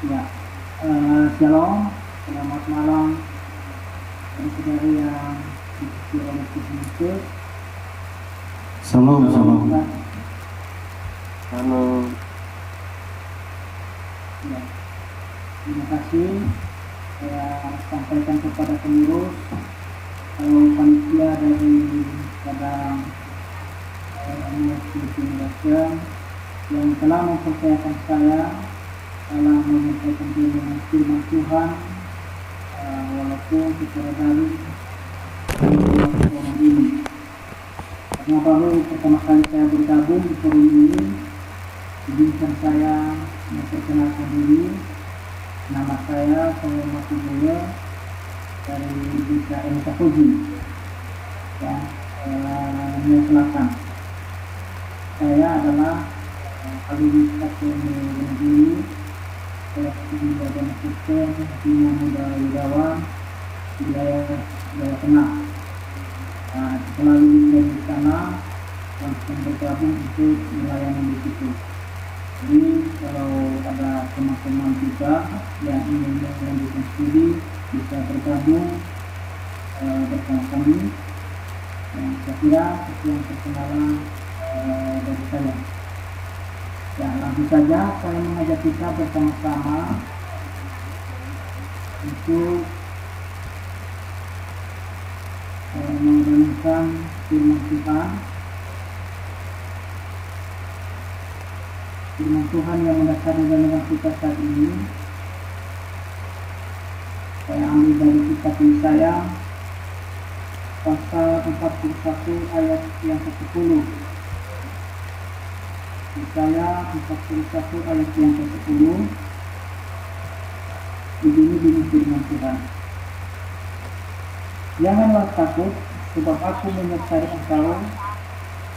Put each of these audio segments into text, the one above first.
Ya, shalom, selamat malam, saudara yang diberkati oleh Tuhan Yesus. Salam, salam. Halo. Ya, terima kasih. Saya sampaikan kepada pengurus, panitia dari Padang University Generation yang telah mempercayakan saya dalam menyampaikan firman Tuhan, walaupun secara daring forum ini. Karena baru pertama kali saya bergabung di forum ini, izinkan saya memperkenalkan diri. Nama saya Mati Buya dari Desa Enikapuji, ya, Nia Selatan. Saya adalah alumni Akademi Negeri Teknik dan Sistem Bina Muda Wilayawan wilayah Jawa Tengah. Setelah lulus dari sana langsung bergabung untuk melayani di situ. Jadi kalau ada teman-teman juga yang ingin melanjutkan studi bisa bergabung bersama kami. Saya kira sekian perkenalan dari saya. Ya, langsung saja saya mengajak kita bersama-sama untuk merenungkan firman Tuhan. Firman Tuhan yang mendasari renungan kita saat ini. Saya ambil dari kitab Yesaya pasal 41 ayat yang ke-10. Yesaya 41 ayat yang ke-10. Begini firman Tuhan. Janganlah takut, sebab aku menyertai engkau.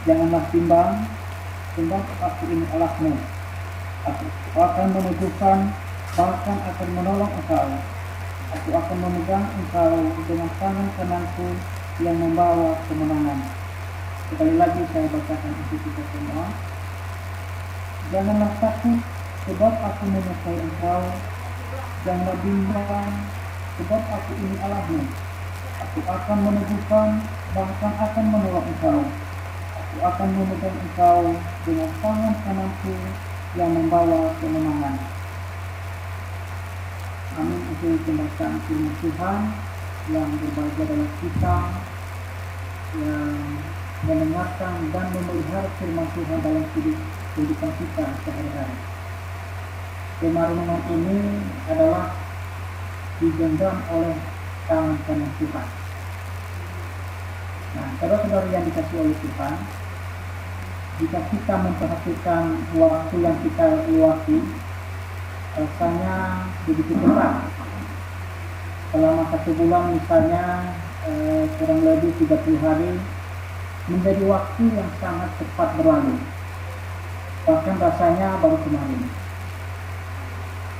Janganlah bimbang, sebab aku ini Allahmu. Aku akan meneguhkan, bahkan akan menolong engkau. Aku akan memegang engkau dengan tangan kananku yang membawa kemenangan. Sekali lagi saya bacakan untuk kita semua. Janganlah takut, sebab aku menyertai engkau. Janganlah bimbang, sebab aku ini Allahmu. Aku akan meneguhkan, bahkan akan menolong engkau. Aku akan memegang engkau dengan tangan kananku yang membawa kemenangan. Amin. Untuk pembacaan firman Tuhan yang berbahagia adalah kita yang mendengarkan dan memelihara firman Tuhan dalam kehidupan kita sehari-hari. Tema renungan ini adalah digenggam oleh tangan kanan Tuhan. Nah, saudara-saudara yang dikasihi oleh Tuhan, jika kita memperhatikan waktu yang kita lewati, rasanya begitu cepat. Selama 1 bulan misalnya, kurang lebih 30 hari, menjadi waktu yang sangat cepat berlalu. Bahkan rasanya baru kemarin.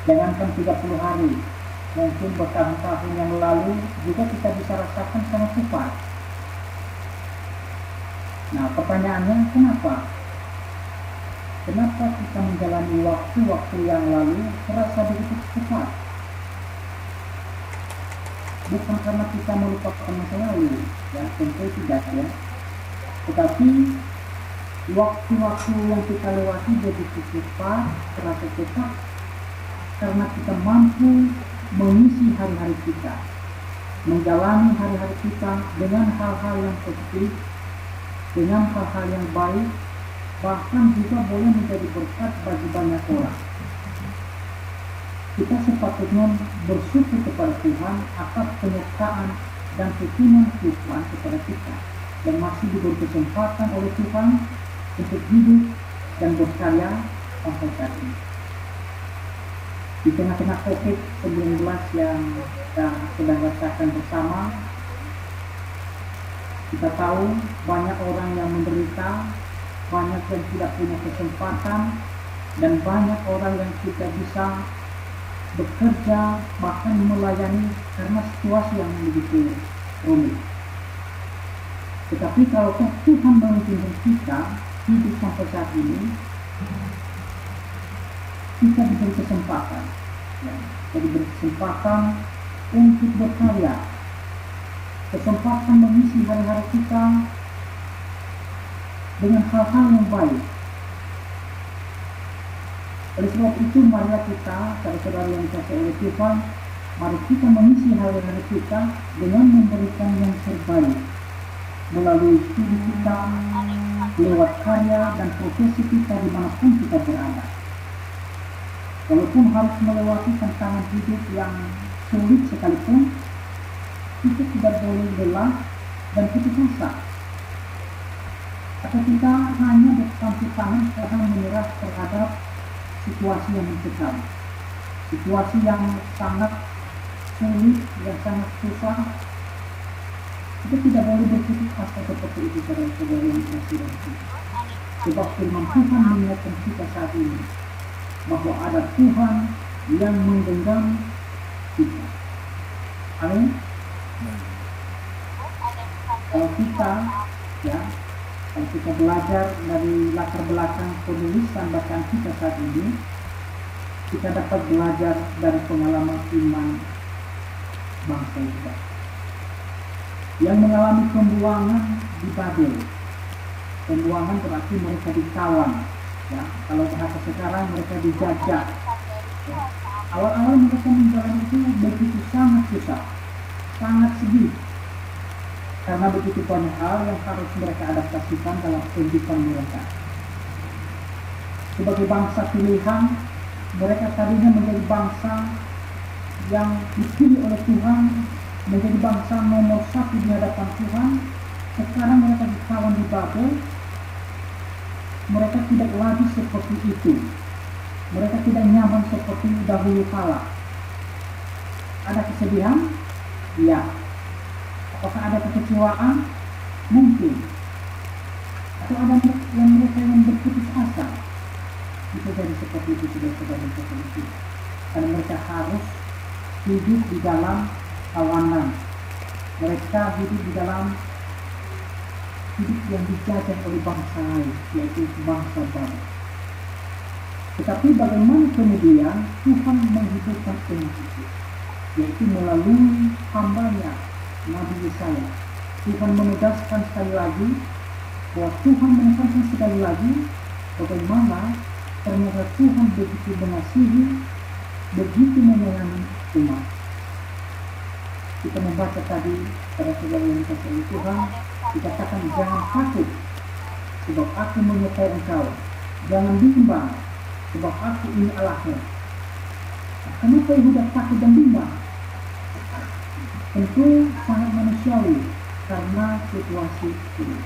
Jangankan 30 hari, mungkin bertahun-tahun yang lalu juga kita bisa rasakan sangat cepat. Nah, pertanyaannya kenapa? Kenapa kita menjalani waktu-waktu yang lalu terasa begitu cepat? Bukan karena kita melupakan masa lalu, ya tentu tidak ya. Tetapi waktu-waktu yang kita lewati begitu cepat, terasa cepat, karena kita mampu mengisi hari-hari kita, menjalani hari-hari kita dengan hal-hal yang positif, dengan hal-hal yang baik, bahkan juga boleh menjadi berkat bagi banyak orang. Kita sepatutnya bersyukur kepada Tuhan atas penyertaan dan pertolongan Tuhan kepada kita, yang masih diberi kesempatan oleh Tuhan untuk hidup dan berkarya sampai saat ini. Di tengah-tengah COVID-19 yang kita sedang rasakan bersama, kita tahu banyak orang yang menderita, banyak yang tidak punya kesempatan, dan banyak orang yang tidak bisa bekerja, bahkan melayani karena situasi yang begitu rumit. Tetapi kalau Tuhan mengizinkan kita hidup sampai saat ini, kita diberi kesempatan Ya. Jadi berkesempatan untuk berkarya, kesempatan mengisi hari-hari kita dengan hal-hal yang baik. Oleh sebab itu, marilah kita, saudara-saudara yang dikasihi oleh Tuhan, mari kita mengisi hari-hari kita dengan memberikan yang terbaik melalui studi kita, lewat karya dan profesi kita dimanapun kita berada. Walaupun harus melewati tantangan hidup yang sulit sekalipun, kita tidak boleh lelah dan putus asa. Atau kita hanya berpangku tangan karena menyerah terhadap situasi yang mencekam, situasi yang sangat sulit, yang sangat susah. Kita tidak boleh berputus asa seperti itu, saudara-saudara yang dikasihi Tuhan. Sebab firman Tuhan mengingatkan kita saat ini bahwa ada Tuhan yang menggenggam kita. Amin. Kalau kita belajar dari latar belakang penulisan bacaan kita saat ini, kita dapat belajar dari pengalaman iman bangsa Israel yang mengalami pembuangan di Babel. Pembuangan berarti mereka ditawan, ya. Kalau bahasa sekarang mereka dijajah. Ya. Awal-awal mereka menjalani itu begitu sangat susah, sangat sedih, karena begitu banyak hal yang harus mereka adaptasikan dalam kehidupan mereka. Sebagai bangsa pilihan, mereka tadinya menjadi bangsa yang dipilih oleh Tuhan, menjadi bangsa nomor 1 di hadapan Tuhan. Sekarang mereka ditawan di Babel. Mereka tidak lagi seperti itu. Mereka tidak nyaman seperti dahulu kala. Ada kesedihan? Ya. Apakah ada kekecewaan? Mungkin. Atau ada yang mereka yang berputus asa? Bisa jadi seperti itu, saudara-saudara yang terkasih. Karena mereka harus hidup di dalam tawanan. Mereka hidup di dalam hidup yang dijajah oleh bangsa lain, yaitu bangsa Babel. Tetapi bagaimana kemudian Tuhan menghidupkan umat itu, yaitu melalui hamba-Nya Nabi Yesaya. Tuhan menegaskan sekali lagi bahwa Tuhan menekankan sekali lagi bagaimana ternyata Tuhan begitu mengasihi, begitu menyayangi umat. Kita membaca tadi pada saudara yang dikasihi oleh Tuhan, dikatakan jangan takut sebab aku menyertai engkau, jangan bimbang sebab aku ini Allahmu. Nah, kenapa Yehuda takut dan bimbang? Tentu sangat manusiawi karena situasi ini.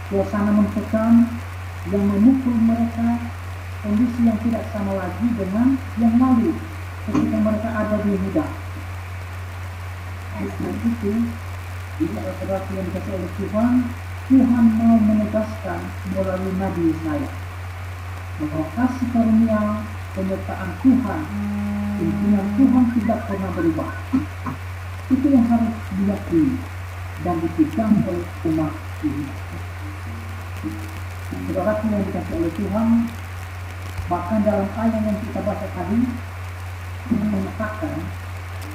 Suasana mencekam yang memukul mereka, kondisi yang tidak sama lagi dengan yang lalu ketika mereka ada di Yehuda. Oleh itu, ini adalah yang dikasih oleh Tuhan. Tuhan mau menegaskan melalui Nabi Yesaya bahwa kasih karunia penyertaan Tuhan, pimpinan Tuhan tidak pernah berubah. Itu yang harus diyakini dan dipegang oleh umat ini. Saudara yang dikasih oleh Tuhan, bahkan dalam ayat yang kita baca tadi, Tuhan mengatakan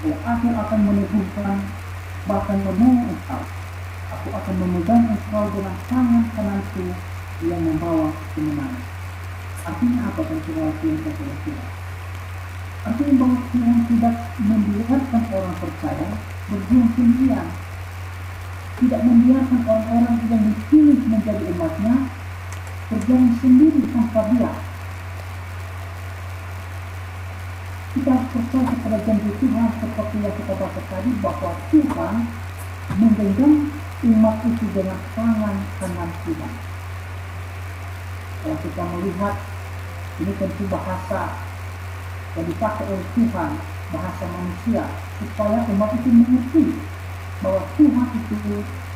bahwa aku akan meneguhkan, bahkan menolong engkau. Aku akan memegang engkau dengan tangan kananku yang membawa kemenangan. Artinya apa kan saudara yang dikasih oleh Tuhan? Artinya bahwa Tuhan tidak membiarkan orang percaya berjuang sendirian, tidak membiarkan orang-orang yang dipilih menjadi umatnya berjuang sendiri tanpa Dia. Kita harus percaya kepada janji Tuhan seperti yang kita baca tadi, bahwa Tuhan menggenggam umat itu dengan tangan kanan Tuhan. Kalau kita melihat, ini tentu bahasa yang dipakai oleh Tuhan, bahasa manusia, supaya umat itu mengerti bahwa Tuhan itu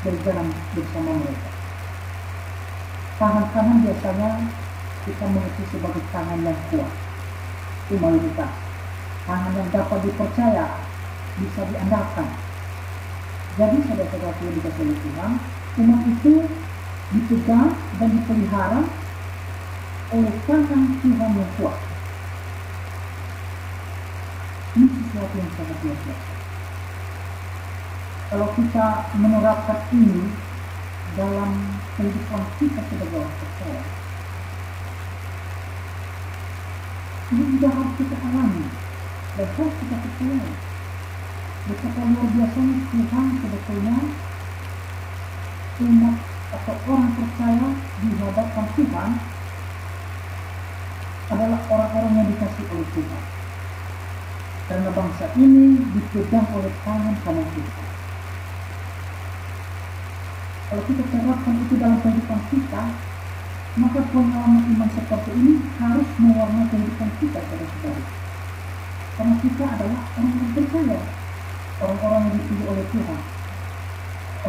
berjalan bersama mereka. Tangan kanan biasanya kita mengerti sebagai tangan yang kuat, itu mayoritas. Tangan yang dapat dipercaya, bisa diandalkan. Jadi saudara-saudara yang dikasihi oleh Tuhan, umat itu dipegang dan dipelihara oleh tangan Tuhan yang kuat. sesuatu yang sangat luar biasa. Kalau kita menerapkan ini dalam kehidupan kita sebagai orang percaya, ini juga harus kita alami dan harus kita percaya betapa luar biasanya Tuhan sebetulnya umat atau orang percaya di hadapan Tuhan adalah orang-orang yang dikasih oleh Tuhan, karena bangsa ini dipegang oleh tangan kanan Tuhan. Kalau kita terapkan itu dalam kehidupan kita, maka pengalaman iman seperti ini harus mewarnai kehidupan kita, saudara-saudara. Karena kita adalah orang-orang percaya, orang-orang yang dipilih oleh Tuhan.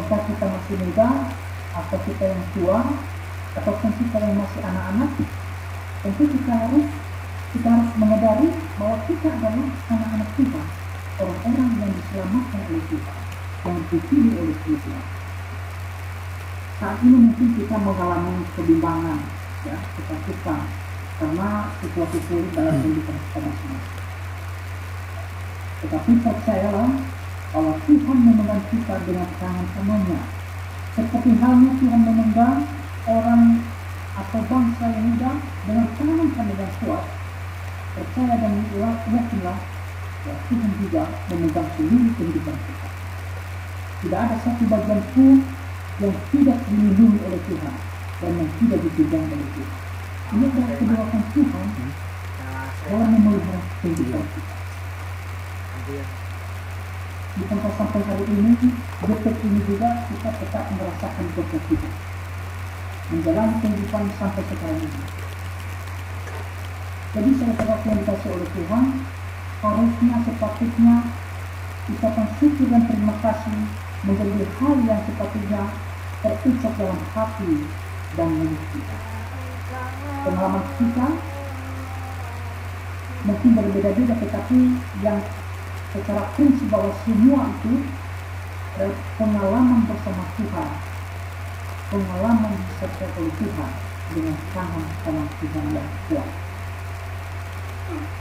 Entah kita masih muda, atau kita yang tua, ataupun kita yang masih anak-anak, tentu kita harus menyadari bahwa kita adalah anak-anak Tuhan, orang-orang yang diselamatkan oleh Tuhan, yang dipilih oleh Tuhan. Saat ini mungkin kita mengalami kebimbangan, ya, ketakutan, karena situasi sulit dalam kehidupan kita masing-masing. Tetapi percayalah bahwa Tuhan memegang kita dengan tangan kanannya, seperti halnya Tuhan memegang orang atau bangsa yang muda dengan tangan kanan yang kuat. Percaya dan yakinlah bahwa Tuhan juga memegang seluruh kehidupan kita. Tidak ada satu bagian pun yang tidak dilindungi oleh Tuhan dan yang tidak dipegang oleh Tuhan. Ini adalah kedaulatan Tuhan dalam memelihara kehidupan kita. Bukankah sampai hari ini, detik ini juga kita tetap merasakan berkat Tuhan menjalani kehidupan sampai sekarang ini. Jadi saudara yang dikasih oleh Tuhan, harusnya sepatutnya ucapan syukur dan terima kasih menjadi hal yang sepatutnya terucap dalam hati dan mulut kita. Pengalaman kita mungkin berbeda-beda, tetapi yang secara prinsip bahwa semua itu adalah pengalaman bersama Tuhan, pengalaman disertai oleh Tuhan dengan tangan kanan Tuhan yang kuat.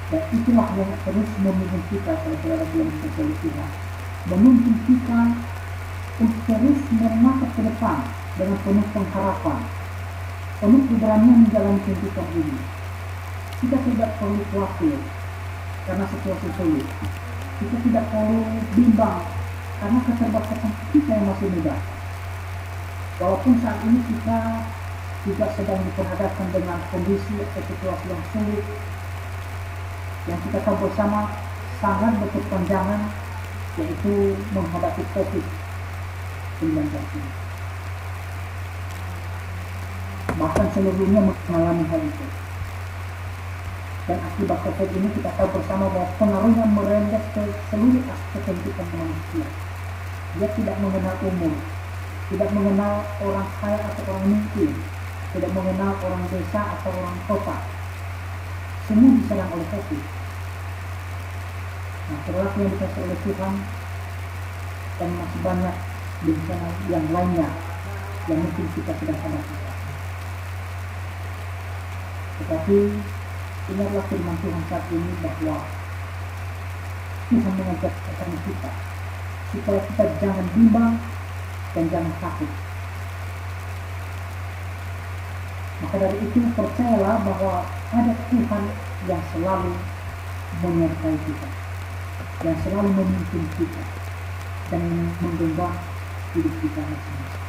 Dan itulah yang terus memimpin kita, saudara yang disertai oleh Tuhan, menuntun kita untuk terus menatap ke depan dengan penuh pengharapan, penuh keberanian menjalani kehidupan ini. Kita tidak perlu khawatir karena situasi sulit. Kita tidak perlu bimbang karena keterbatasan kita yang masih muda. Walaupun saat ini kita juga sedang diperhadapkan dengan kondisi atau situasi yang sulit, yang kita tahu bersama sangat berkepanjangan, yaitu menghadapi COVID-19 ini. Bahkan seluruhnya mengalami hal itu. Dan akibat COVID ini kita tahu bersama bahwa pengaruhnya merembes ke seluruh aspek kehidupan manusia. Dia tidak mengenal umur, tidak mengenal orang kaya atau orang miskin, tidak mengenal orang desa atau orang kota. Semua diserang oleh COVID. Nah, saudara yang dikasih oleh Tuhan, dan masih banyak bencana yang lainnya yang mungkin kita sedang hadapi. Tetapi ingatlah firman Tuhan saat ini bahwa Tuhan mengajak kita supaya kita jangan bimbang dan jangan takut. Maka dari itu percayalah bahwa ada Tuhan yang selalu menyertai kita, yang selalu memimpin kita dan menggenggam hidup kita masing-masing.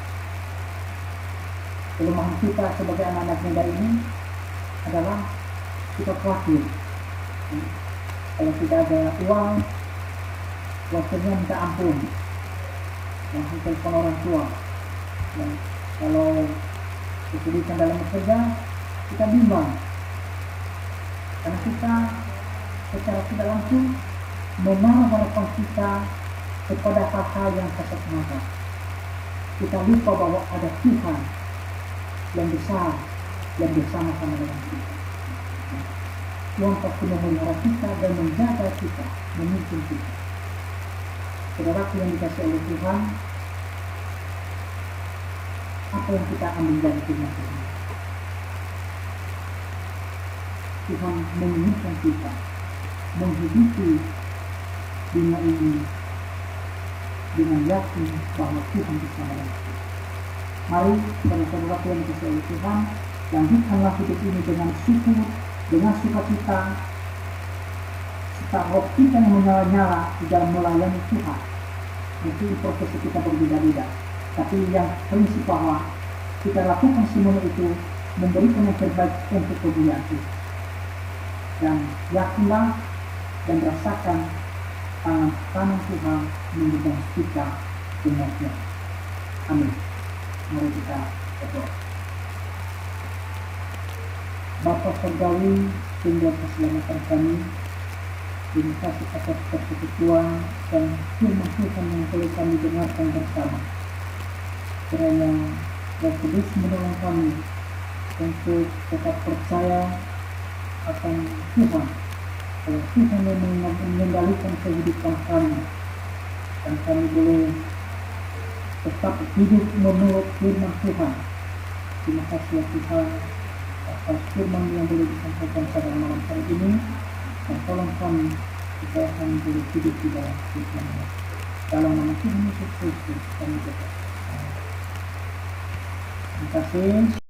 Kelemahan kita sebagai anak-anak muda ini adalah kita khawatir. Kalau tidak ada uang, waktunya minta ampun, langsung telepon orang tua. Dan kalau kesulitan dalam bekerja, kita bimbang karena kita secara tidak langsung menaruh harapan kita kepada hal-hal yang kasat mata. Kita lupa bahwa ada Tuhan yang besar yang bersama-sama dengan kita. Tuhan pasti memelihara kita dan menjaga kita, memimpin kita. Saudara yang dikasih oleh Tuhan, apa yang kita ambil dari firman Tuhan? Tuhan menginginkan kita menghidupi dunia ini dengan yakin bahwa Tuhan bisa menolong. Mari saudara-saudara yang dikasihi Tuhan, lanjutkanlah hidup ini dengan syukur, dengan sukacita, serta roh kita yang menyala-nyala di dalam melayani Tuhan. Mungkin profesi kita berbeda-beda, tapi yang prinsip bahwa kita lakukan semua itu memberikan yang terbaik untuk kemuliaan Tuhan. Dan yakinlah dan rasakan tangan Tuhan memegang kita dengannya. Amin. Mari kita berdoa. Bapa Surgawi, sehingga keselamatan kami, terima kasih atas persekutuan dan firman Tuhan yang boleh kami dengarkan bersama. Kiranya Roh Kudus menolong kami untuk tetap percaya akan Tuhan, bahwa Tuhan yang mengendalikan kehidupan kami, dan kami boleh tetap hidup menurut firman Tuhan. Terima kasih ya Tuhan atas firman yang boleh disampaikan pada malam hari ini, dan tolong kami supaya kami boleh hidup di dalam firman. Dalam nama Tuhan Yesus Kristus kami berdoa. Terima kasih.